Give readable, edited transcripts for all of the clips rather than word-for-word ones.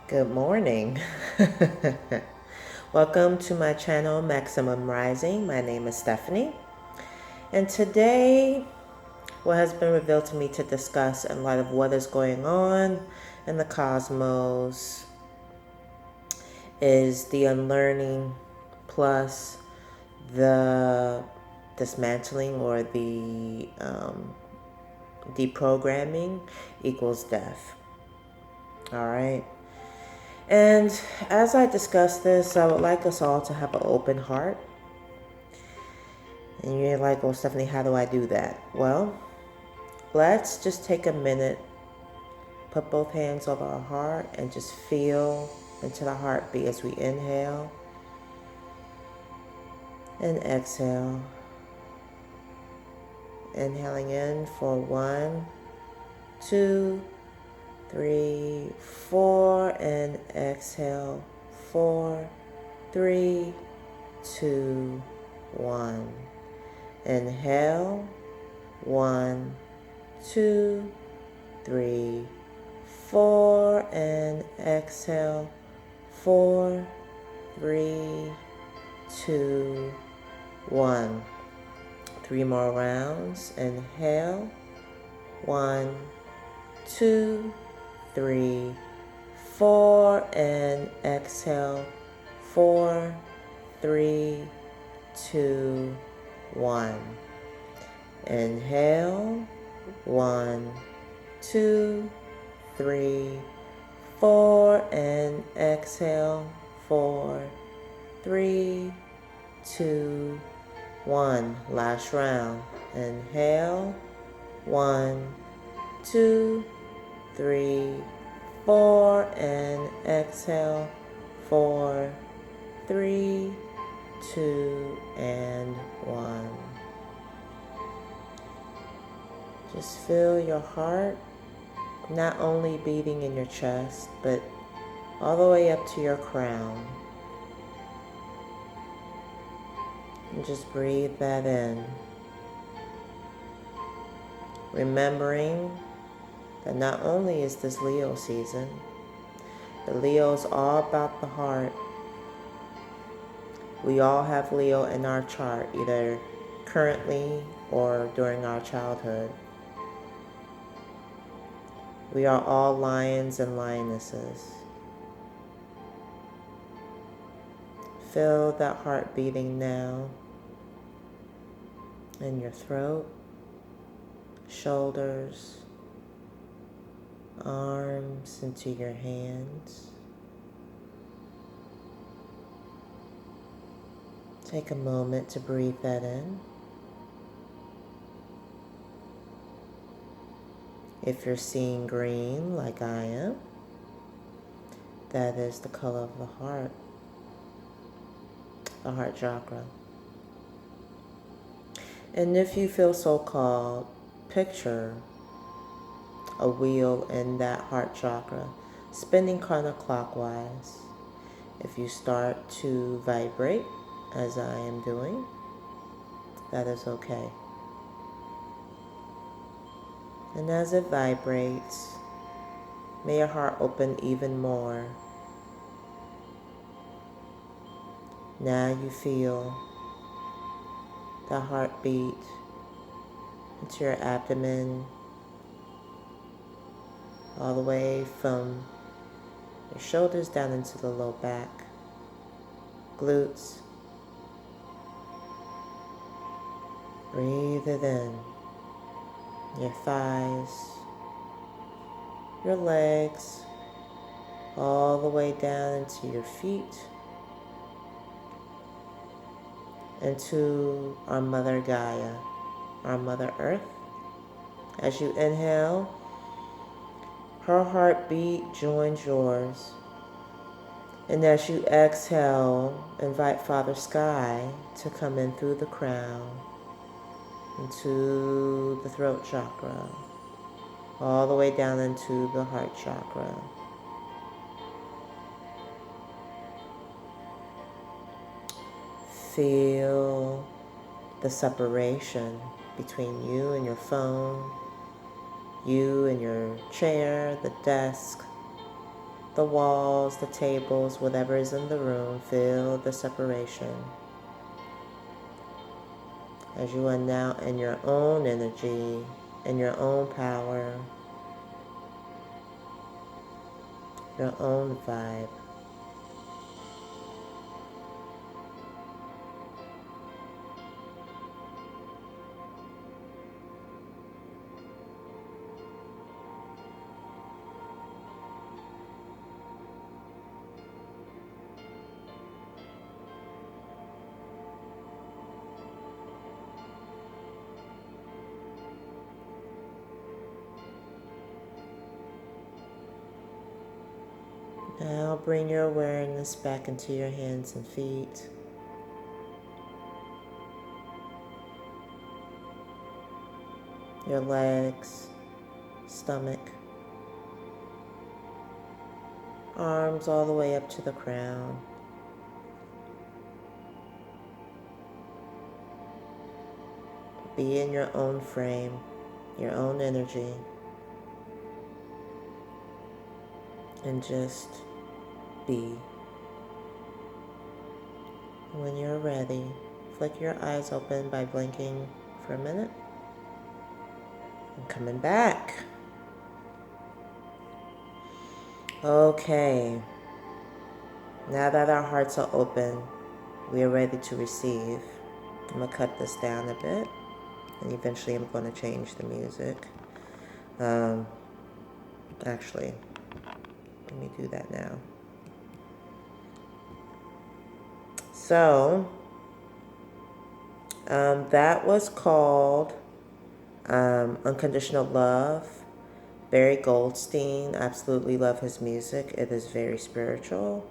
Good morning. Welcome to my channel, Maximum Rising. My name is Stephanie. And today, what has been revealed to me to discuss in light of what is going on in the cosmos is the unlearning plus the dismantling or the deprogramming equals death. All right. And as I discuss this, I would like us all to have an open heart. And you're like, well, Stephanie, how do I do that? Well, let's just take a minute, put both hands over our heart, and just feel into the heartbeat as we inhale and exhale. Inhaling in for 1, 2, 3, 4, and exhale 4, 3, 2, 1. Inhale 1, 2, 3, 4, and exhale 4, 3, 2, 1. 3 more rounds. Inhale 1, 2, 3, 4, and exhale 4, 3, 2, 1. Inhale 1, 2, 3, 4, and exhale 4, 3, 2, 1. Last round. Inhale 1, 2, 3, 4, and exhale 4, 3, 2, and 1. Just feel your heart not only beating in your chest, but all the way up to your crown. And just breathe that in. Remembering that not only is this Leo season, but Leo is all about the heart. We all have Leo in our chart, either currently or during our childhood. We are all lions and lionesses. Feel that heart beating now in your throat, shoulders, arms into your hands. Take a moment to breathe that in. If you're seeing green like I am, that is the color of the heart chakra. And if you feel so called, picture a wheel in that heart chakra spinning counterclockwise. If you start to vibrate, as I am doing, that is okay. And as it vibrates, may your heart open even more. Now you feel the heartbeat into your abdomen, all the way from your shoulders down into the low back, glutes. Breathe it in. Your thighs, your legs, all the way down into your feet, into our Mother Gaia, our Mother Earth. As you inhale, her heartbeat joins yours. And as you exhale, invite Father Sky to come in through the crown, into the throat chakra, all the way down into the heart chakra. Feel the separation between you and your phone, you and your chair, the desk, the walls, the tables, whatever is in the room. Feel the separation. As you are now in your own energy, in your own power, your own vibe. Now bring your awareness back into your hands and feet. Your legs, stomach, arms all the way up to the crown. Be in your own frame, your own energy, and just be. When you're ready, flick your eyes open by blinking for a minute and coming back. Okay, now that our hearts are open, we are ready to receive. I'm going to cut this down a bit, and eventually I'm going to change the music. Actually, let me do that now. So, that was called Unconditional Love. Barry Goldstein, absolutely love his music. It is very spiritual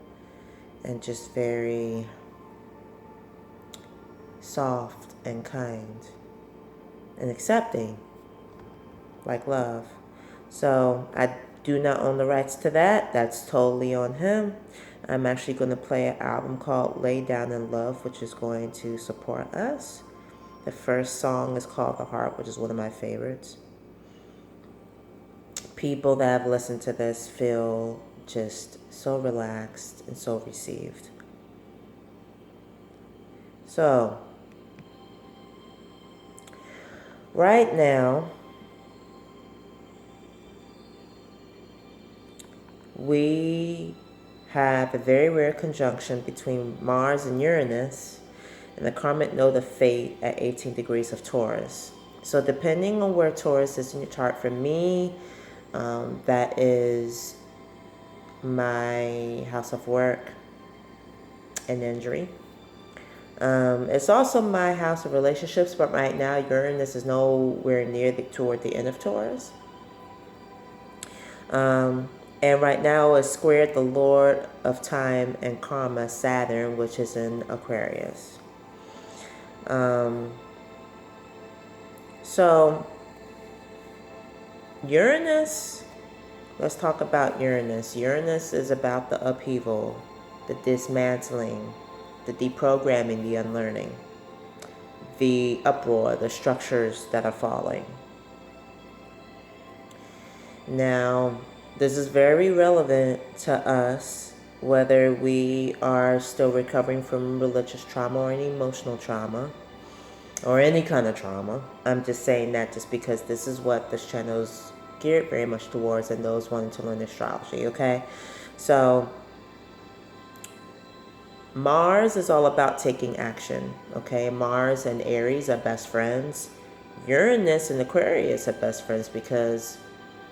and just very soft and kind and accepting, like love. So I do not own the rights to that. That's totally on him. I'm actually going to play an album called Lay Down in Love, which is going to support us. The first song is called The Heart, which is one of my favorites. People that have listened to this feel just so relaxed and so received. So, right now, we have a very rare conjunction between Mars and Uranus and the karmic node of fate at 18 degrees of Taurus. So depending on where Taurus is in your chart, for me, that is my house of work and injury. It's also my house of relationships, but right now Uranus is nowhere near toward the end of Taurus. And right now it's squared the Lord of Time and Karma, Saturn, which is in Aquarius. So Uranus, let's talk about Uranus. Uranus is about the upheaval, the dismantling, the deprogramming, the unlearning, the uproar, the structures that are falling. Now, this is very relevant to us, whether we are still recovering from religious trauma or any emotional trauma or any kind of trauma. I'm just saying that just because this is what this channel is geared very much towards, and those wanting to learn astrology, okay? So, Mars is all about taking action, okay? Mars and Aries are best friends. Uranus and Aquarius are best friends because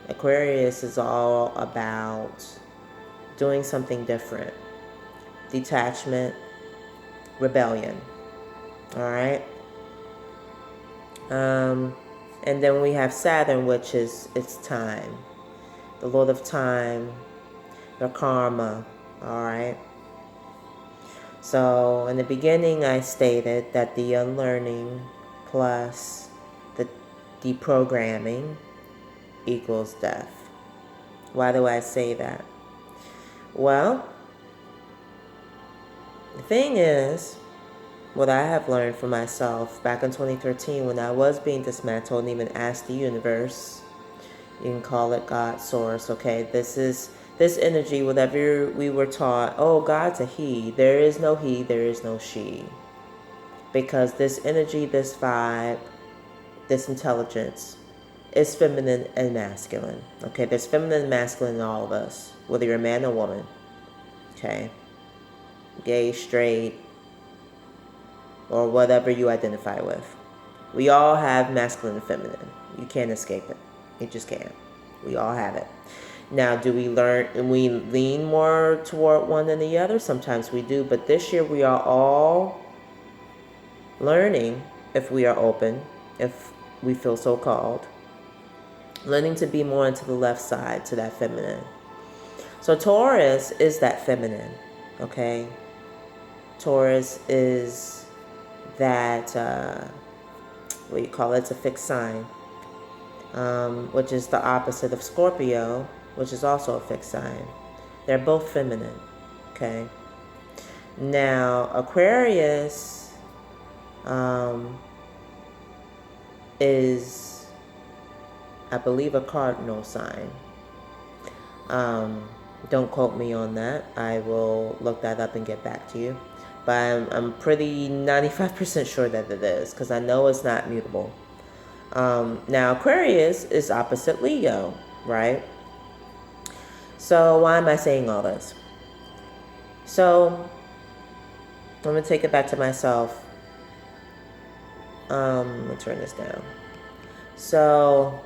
Aquarius is all about doing something different. Detachment, rebellion. All right? And then we have Saturn, which is it's time. The Lord of Time, the karma. All right? So in the beginning, I stated that the unlearning plus the deprogramming equals death. Why do I say that? Well, the thing is, what I have learned for myself back in 2013 when I was being dismantled and even asked the universe, you can call it God, source, okay? This is this energy, whatever we were taught, oh, God's a he. There is no he, there is no she. Because this energy, this vibe, this intelligence is feminine and masculine. Okay, there's feminine and masculine in all of us, whether you're a man or woman. Okay, gay, straight, or whatever you identify with. We all have masculine and feminine. You can't escape it. You just can't. We all have it. Now, do we learn and we lean more toward one than the other? Sometimes we do, but this year we are all learning, if we are open, if we feel so called, learning to be more into the left side, to that feminine. So Taurus is that feminine, okay? Taurus is that, what do you call it? It's a fixed sign, which is the opposite of Scorpio, which is also a fixed sign. They're both feminine, okay? Now, Aquarius is, I believe, a cardinal sign. Don't quote me on that. I will look that up and get back to you. But I'm pretty 95% sure that it is, because I know it's not mutable. Now, Aquarius is opposite Leo, right? So why am I saying all this? So I'm going to take it back to myself. Let me turn this down. So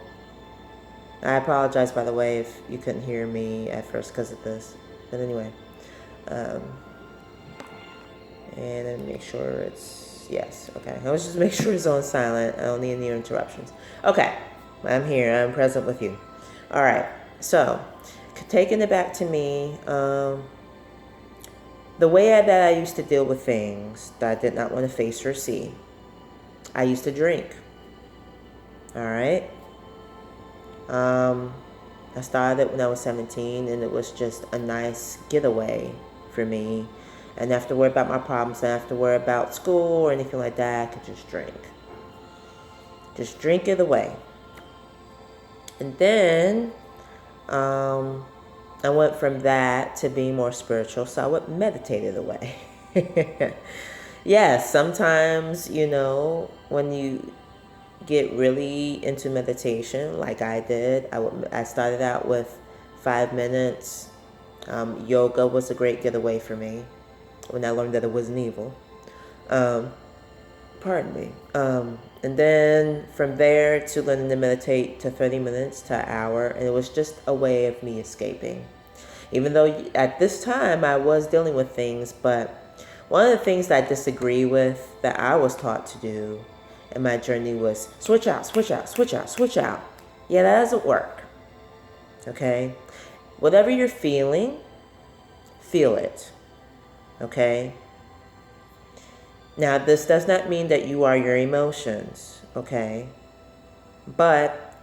I apologize, by the way, if you couldn't hear me at first because of this. But anyway, and then make sure it's, yes, okay. I was just make sure it's on silent. I don't need any interruptions. Okay, I'm here. I'm present with you. All right, so taking it back to me, the way that I used to deal with things that I did not want to face or see, I used to drink. All right. I started when I was 17, and it was just a nice getaway for me. And I have to worry about my problems. I have to worry about school or anything like that. I could just drink. Just drink it away. And then I went from that to being more spiritual, so I would meditate it away. Yes, sometimes, you know, when you get really into meditation like I did, I started out with 5 minutes. Yoga was a great getaway for me when I learned that it wasn't evil. Pardon me. And then from there to learning to meditate to 30 minutes to an hour, and it was just a way of me escaping. Even though at this time I was dealing with things, but one of the things that I disagree with that I was taught to do in my journey was switch out, switch out, switch out, switch out. Yeah, that doesn't work. Okay? Whatever you're feeling, feel it. Okay? Now, this does not mean that you are your emotions. Okay? But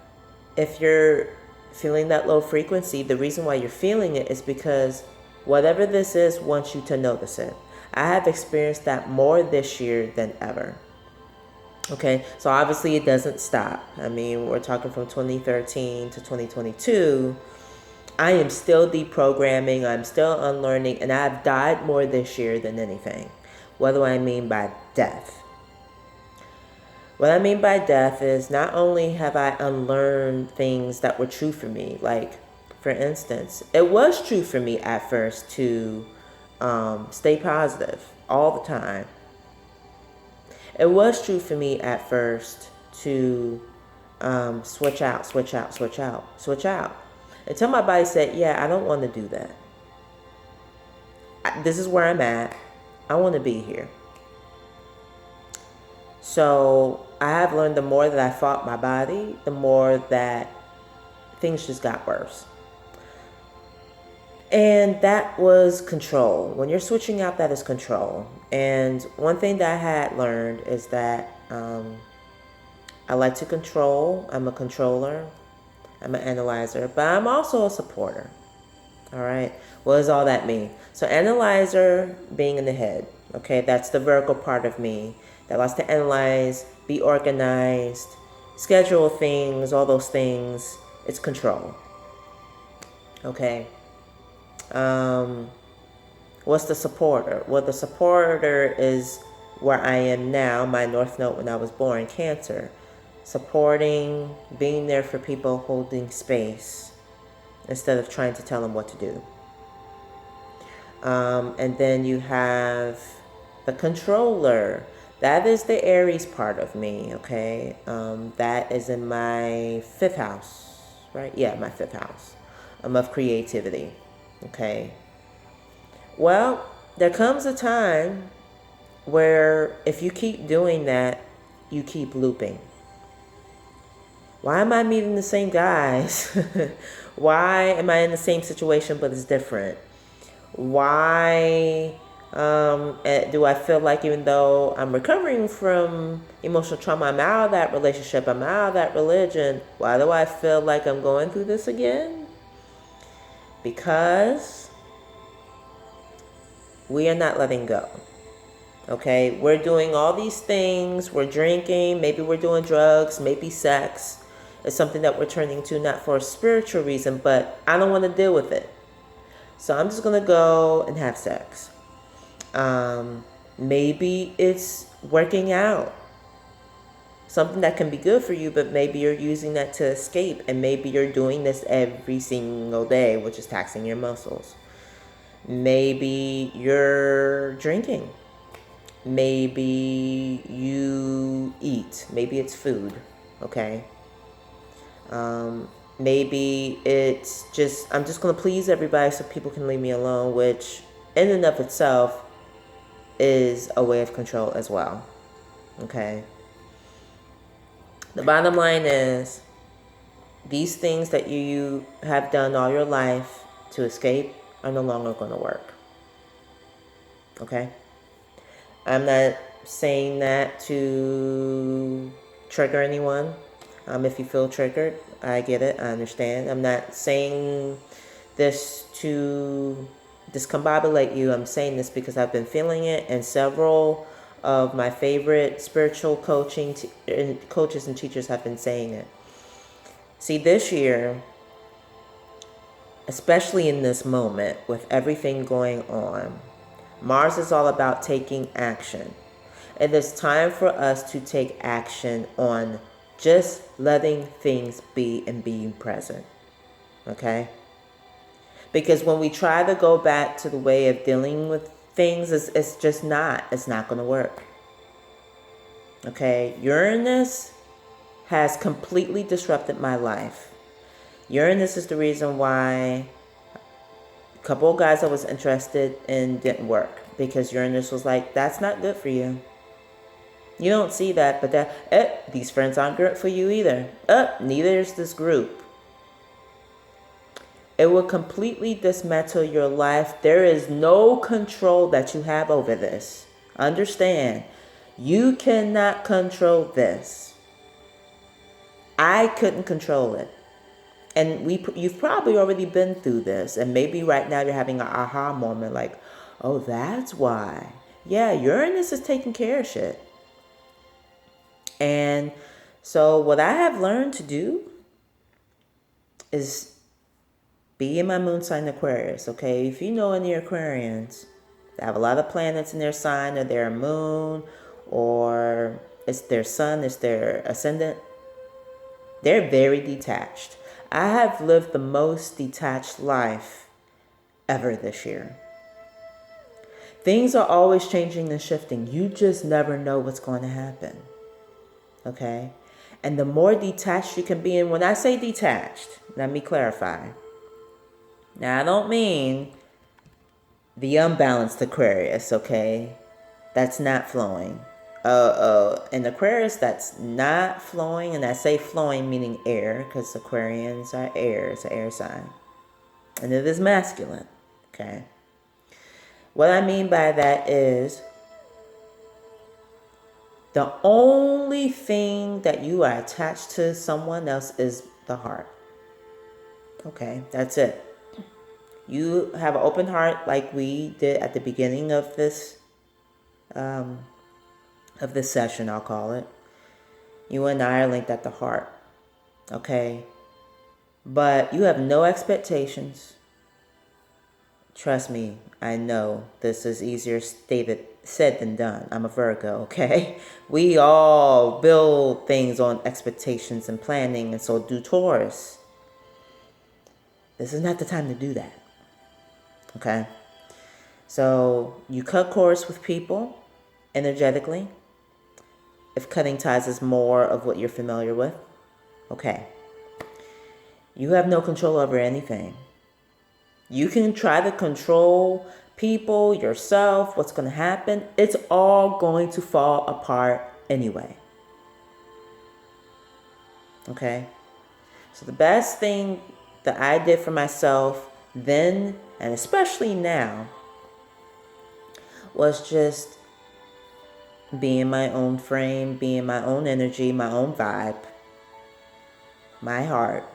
if you're feeling that low frequency, the reason why you're feeling it is because whatever this is wants you to notice it. I have experienced that more this year than ever. Okay, so obviously it doesn't stop. I mean, we're talking from 2013 to 2022. I am still deprogramming, I'm still unlearning, and I've died more this year than anything. What do I mean by death? What I mean by death is not only have I unlearned things that were true for me, like, for instance, it was true for me at first to stay positive all the time. It was true for me at first to switch out, switch out, switch out, switch out. Until my body said, yeah, I don't want to do that. This is where I'm at. I want to be here. So I have learned the more that I fought my body, the more that things just got worse. And that was control. When you're switching out, that is control. And one thing that I had learned is that I like to control. I'm a controller. I'm an analyzer. But I'm also a supporter. All right? What does all that mean? So analyzer, being in the head. Okay? That's the vertical part of me that likes to analyze, be organized, schedule things, all those things. It's control. Okay? What's the supporter? Well, the supporter is where I am now, my North Node when I was born, Cancer. Supporting, being there for people, holding space instead of trying to tell them what to do. And then you have the controller. That is the Aries part of me, okay? That is in my 5th house, right? Yeah, my 5th house of creativity, okay? Well, there comes a time where if you keep doing that, you keep looping. Why am I meeting the same guys? Why am I in the same situation but it's different? Why do I feel like even though I'm recovering from emotional trauma, I'm out of that relationship, I'm out of that religion, why do I feel like I'm going through this again? Because we are not letting go. Okay, we're doing all these things, we're drinking, maybe we're doing drugs, maybe sex is something that we're turning to, not for a spiritual reason, but I don't want to deal with it. So I'm just going to go and have sex. Maybe it's working out. Something that can be good for you, but maybe you're using that to escape, and maybe you're doing this every single day, which is taxing your muscles. Maybe you're drinking. Maybe you eat. Maybe it's food, okay? Maybe it's just, I'm just going to please everybody so people can leave me alone, which in and of itself is a way of control as well, okay? The bottom line is, these things that you have done all your life to escape are no longer going to work, okay? I'm not saying that to trigger anyone. If you feel triggered, I get it. I understand. I'm not saying this to discombobulate you. I'm saying this because I've been feeling it, and several of my favorite spiritual coaches and teachers have been saying it. See, this year, especially in this moment with everything going on, Mars is all about taking action. It is time for us to take action on just letting things be and being present. Okay? Because when we try to go back to the way of dealing with things, it's just not. It's not going to work. Okay? Uranus has completely disrupted my life. Uranus is the reason why a couple of guys I was interested in didn't work. Because Uranus was like, that's not good for you. You don't see that, but these friends aren't good for you either. Neither is this group. It will completely dismantle your life. There is no control that you have over this. Understand, you cannot control this. I couldn't control it. And you've probably already been through this. And maybe right now you're having an aha moment like, oh, that's why. Yeah, Uranus is taking care of shit. And so what I have learned to do is be in my moon sign Aquarius, okay? If you know any Aquarians, they have a lot of planets in their sign, or their moon, or it's their sun, it's their ascendant. They're very detached. I have lived the most detached life ever this year. Things are always changing and shifting. You just never know what's going to happen. Okay? And the more detached you can be, and when I say detached, let me clarify. Now, I don't mean the unbalanced Aquarius, okay? That's not flowing. In Aquarius, that's not flowing, and I say flowing meaning air, because Aquarians are air. It's an air sign. And it is masculine, okay? What I mean by that is, the only thing that you are attached to someone else is the heart. Okay, that's it. You have an open heart like we did at the beginning of this session, I'll call it. You and I are linked at the heart. Okay? But you have no expectations. Trust me, I know this is easier said than done. I'm a Virgo, okay? We all build things on expectations and planning, and so do Taurus. This is not the time to do that, okay? So you cut cords with people energetically. If cutting ties is more of what you're familiar with, okay. You have no control over anything. You can try to control people, yourself, what's going to happen. It's all going to fall apart anyway. Okay? So the best thing that I did for myself then, and especially now, was just be in my own frame, be in my own energy, my own vibe, my heart.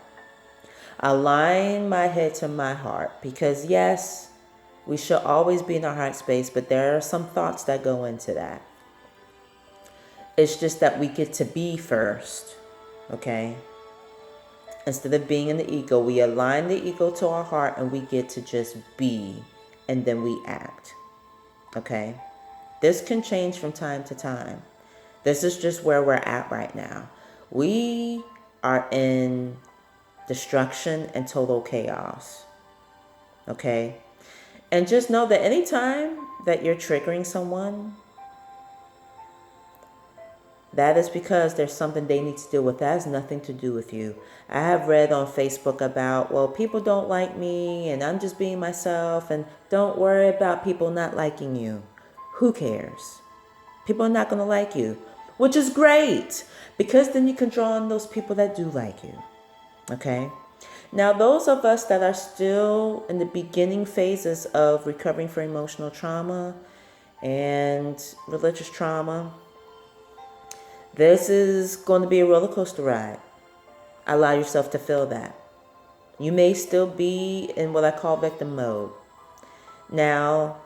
Align my head to my heart, because yes, we should always be in our heart space, but there are some thoughts that go into that. It's just that we get to be first, okay? Instead of being in the ego, we align the ego to our heart and we get to just be, and then we act, okay? This can change from time to time. This is just where we're at right now. We are in destruction and total chaos. Okay? And just know that anytime that you're triggering someone, that is because there's something they need to deal with. That has nothing to do with you. I have read on Facebook about, well, people don't like me and I'm just being myself, and don't worry about people not liking you. Who cares? People are not going to like you, which is great, because then you can draw on those people that do like you. Okay? Now, those of us that are still in the beginning phases of recovering from emotional trauma and religious trauma, this is going to be a roller coaster ride. Allow yourself to feel that. You may still be in what I call victim mode. Now,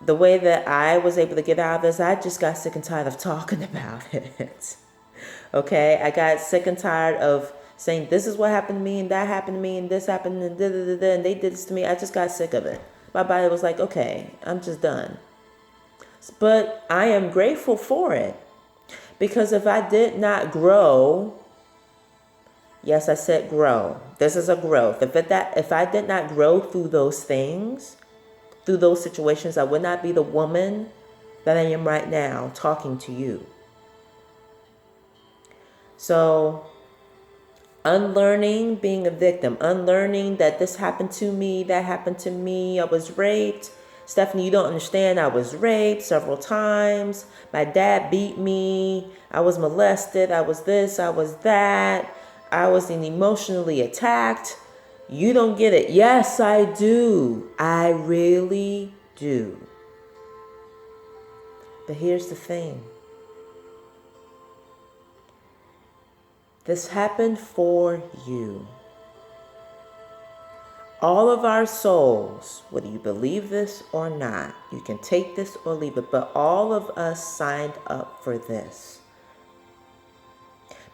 the way that I was able to get out of this, I just got sick and tired of talking about it. Okay? I got sick and tired of saying, this is what happened to me, and that happened to me, and this happened, and and they did this to me. I just got sick of it. My body was like, okay, I'm just done. But I am grateful for it. Because if I did not grow, yes, I said grow. This is a growth. If I did not grow through those things, through those situations, I would not be the woman that I am right now talking to you. So, unlearning being a victim, unlearning that this happened to me, that happened to me, I was raped. Stephanie, you don't understand, I was raped several times. My dad beat me. I was molested. I was this, I was that. I was emotionally attacked. You don't get it. Yes, I do. I really do. But here's the thing. This happened for you. All of our souls, whether you believe this or not, you can take this or leave it, but all of us signed up for this.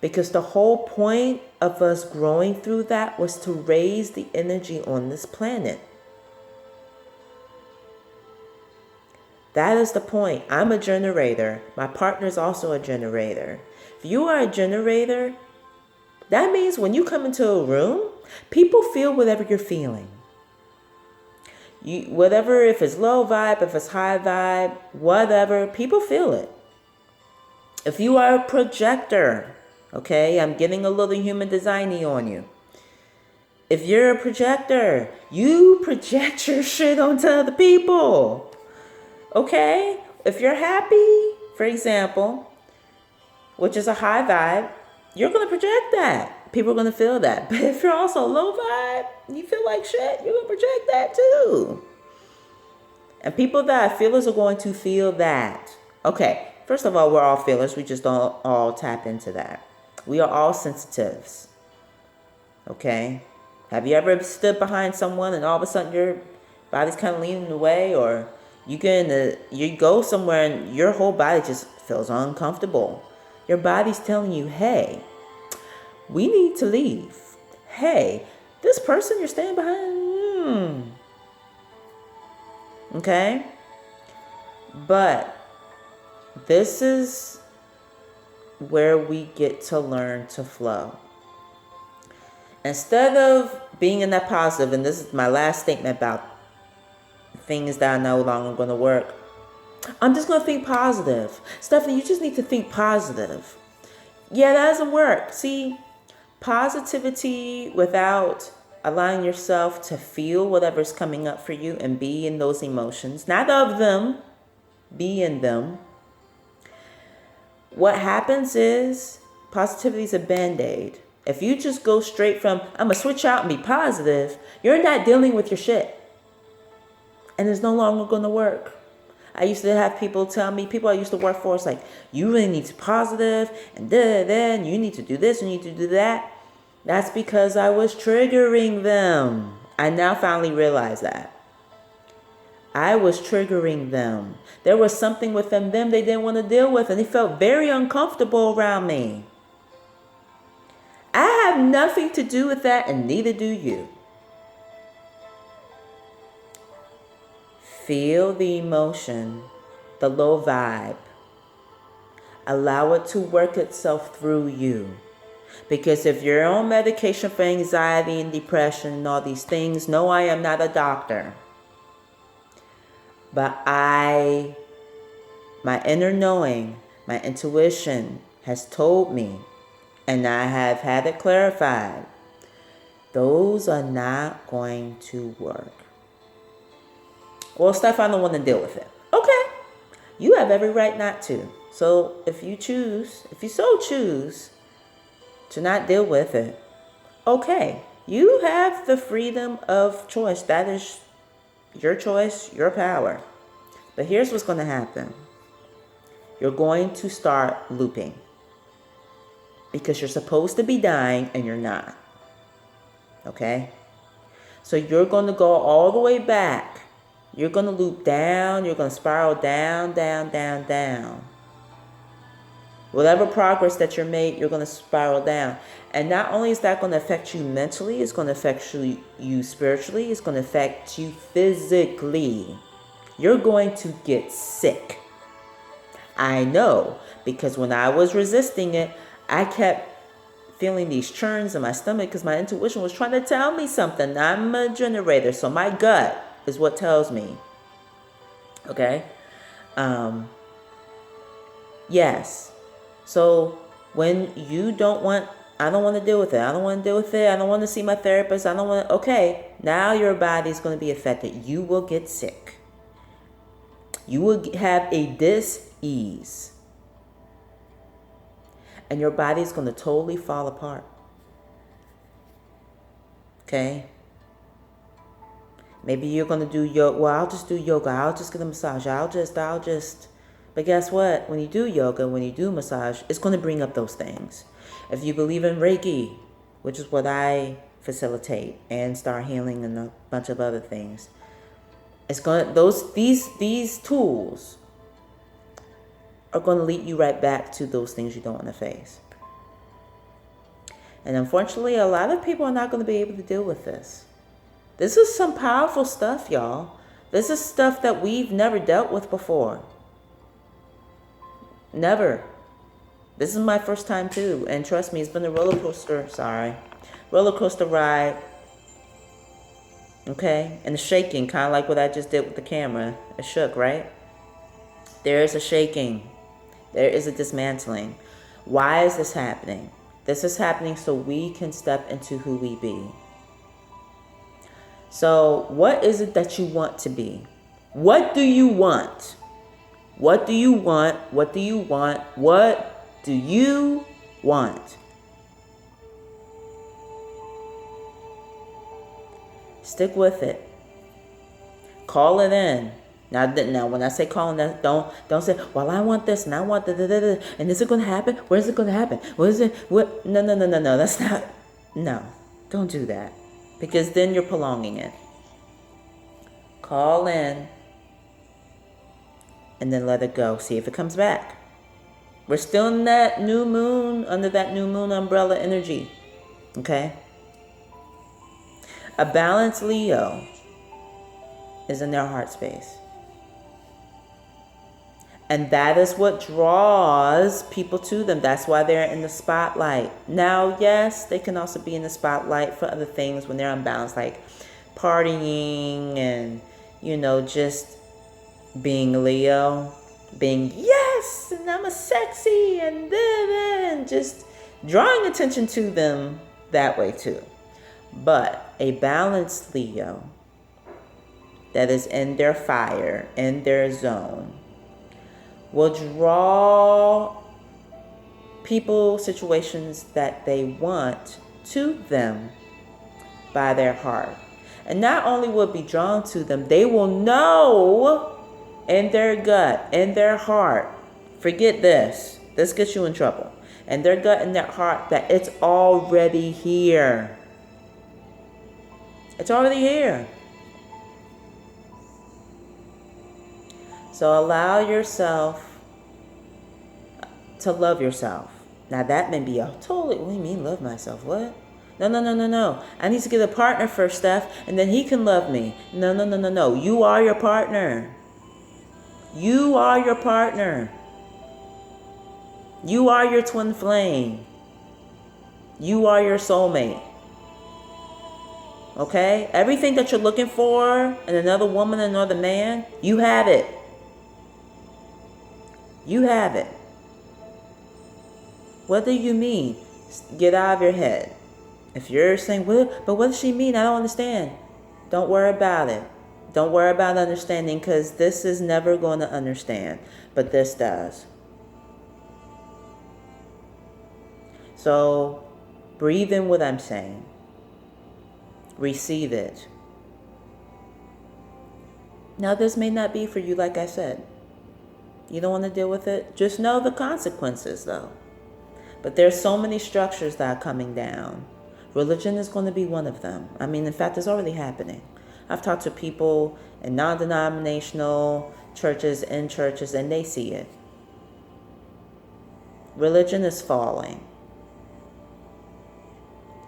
Because the whole point of us growing through that was to raise the energy on this planet. That is the point. I'm a generator. My partner is also a generator. If you are a generator, that means when you come into a room, people feel whatever you're feeling. Whatever, if it's low vibe, if it's high vibe, whatever, people feel it. If you are a projector, okay, I'm getting a little human design-y on you. If you're a projector, you project your shit onto other people. Okay? If you're happy, for example, which is a high vibe, you're going to project that. People are going to feel that. But if you're also low vibe, you feel like shit, you're going to project that too. And people that are feelers are going to feel that. Okay, first of all, we're all feelers. We just don't all tap into that. We are all sensitives. Okay? Have you ever stood behind someone and all of a sudden your body's kind of leaning away, or you go somewhere and your whole body just feels uncomfortable? Your body's telling you, hey, we need to leave. Hey, this person you're standing behind, Okay? But this is where we get to learn to flow. Instead of being in that positive, and this is my last statement about things that are no longer going to work, I'm just going to think positive. Stephanie, you just need to think positive. Yeah, that doesn't work. See, positivity without allowing yourself to feel whatever's coming up for you and be in those emotions, not of them, be in them. What happens is positivity is a band-aid. If you just go straight from, I'm going to switch out and be positive, you're not dealing with your shit. And it's no longer going to work. I used to have people tell me, people I used to work for, it's like, you really need to be positive, and then you need to do this, you need to do that. That's because I was triggering them. I now finally realize that. I was triggering them. There was something within them they didn't want to deal with, and they felt very uncomfortable around me. I have nothing to do with that, and neither do you. Feel the emotion, the low vibe. Allow it to work itself through you. Because if you're on medication for anxiety and depression and all these things, no, I am not a doctor. But my inner knowing, my intuition has told me, and I have had it clarified, those are not going to work. Well, Steph, I don't want to deal with it. Okay. You have every right not to. So if you so choose to not deal with it, okay. You have the freedom of choice. That is your choice, your power. But here's what's going to happen. You're going to start looping. Because you're supposed to be dying and you're not. Okay? So you're going to go all the way back. You're going to loop down. You're going to spiral down, down, down, down. Whatever progress that you're made, you're going to spiral down. And not only is that going to affect you mentally, it's going to affect you spiritually, it's going to affect you physically. You're going to get sick. I know, because when I was resisting it, I kept feeling these churns in my stomach because my intuition was trying to tell me something. I'm a generator, so my gut is what tells me. Okay? Yes. So when you don't want, I don't want to deal with it. I don't want to deal with it. I don't want to see my therapist. I don't want to, okay. Now your body is going to be affected. You will get sick. You will have a dis-ease. And your body is going to totally fall apart. Okay? Maybe you're going to do yoga. Well, I'll just do yoga. I'll just get a massage. I'll just. But guess what? When you do yoga, when you do massage, it's going to bring up those things. If you believe in Reiki, which is what I facilitate, and star healing and a bunch of other things, it's going to, these tools are going to lead you right back to those things you don't want to face. And unfortunately, a lot of people are not going to be able to deal with this. This is some powerful stuff, y'all. This is stuff that we've never dealt with before. Never. This is my first time too. And trust me, it's been a roller coaster ride. Okay? And the shaking, kind of like what I just did with the camera. It shook, right? There is a shaking. There is a dismantling. Why is this happening? This is happening so we can step into who we be. So what is it that you want to be? What do you want? What do you want? What do you want? What do you want? Stick with it. Call it in. Now, when I say calling that, don't say, well, I want this and I want the and is it going to happen? Where is it going to happen? What is it? What? No. That's not. No, don't do that, because then you're prolonging it. Call in. And then let it go. See if it comes back. We're still in that new moon, under that new moon umbrella energy. Okay? A balanced Leo is in their heart space. And that is what draws people to them. That's why they're in the spotlight. Now, yes, they can also be in the spotlight for other things when they're unbalanced, like partying and, just being Leo, being, yes, and I'm a sexy, and then just drawing attention to them that way too. But a balanced Leo that is in their fire, in their zone, will draw people, situations that they want to them by their heart. And not only will it be drawn to them, they will know in their gut, in their heart, forget this gets you in trouble, in their gut and their heart, that it's already here. It's already here. So allow yourself to love yourself. Now that may be a totally, what do you mean love myself? What? No. I need to get a partner first, Steph, and then he can love me. No. You are your partner. You are your partner. You are your twin flame. You are your soulmate. Okay? Everything that you're looking for in another woman, another man, you have it. You have it. What do you mean? Get out of your head. If you're saying, but what does she mean? I don't understand. Don't worry about it. Don't worry about understanding, because this is never going to understand. But this does. So breathe in what I'm saying. Receive it. Now this may not be for you, like I said. You don't want to deal with it? Just know the consequences, though. But there's so many structures that are coming down. Religion is going to be one of them. I mean, in fact, it's already happening. I've talked to people in non-denominational churches, in churches, and they see it. Religion is falling.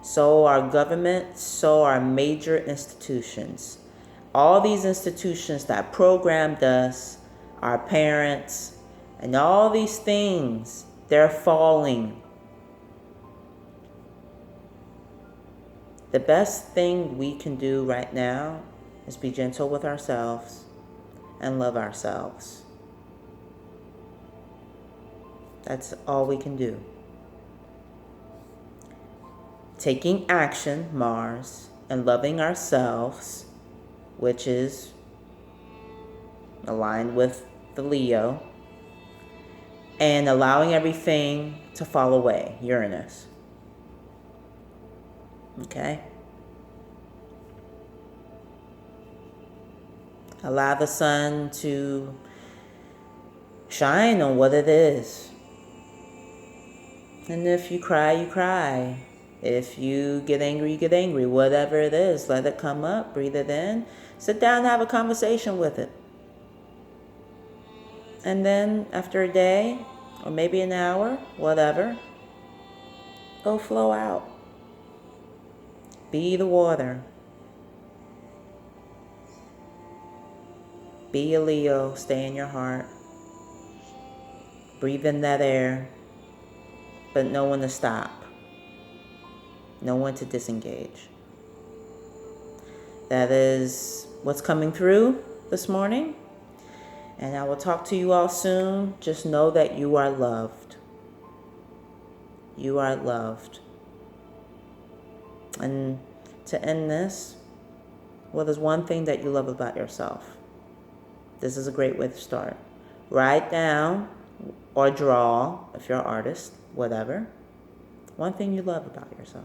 So are government, so are major institutions. All these institutions that programmed us, our parents, and all these things, they're falling. The best thing we can do right now is be gentle with ourselves and love ourselves. That's all we can do. Taking action, Mars, and loving ourselves, which is aligned with the Leo, and allowing everything to fall away, Uranus. Okay? Allow the sun to shine on what it is. And if you cry, you cry. If you get angry, you get angry. Whatever it is, let it come up, breathe it in. Sit down and have a conversation with it. And then after a day, or maybe an hour, whatever, go flow out. Be the water. Be a Leo, stay in your heart. Breathe in that air, but know when to stop. Know when to disengage. That is what's coming through this morning. And I will talk to you all soon. Just know that you are loved. You are loved. And to end this, what is one thing that you love about yourself? This is a great way to start. Write down or draw, if you're an artist, whatever, one thing you love about yourself.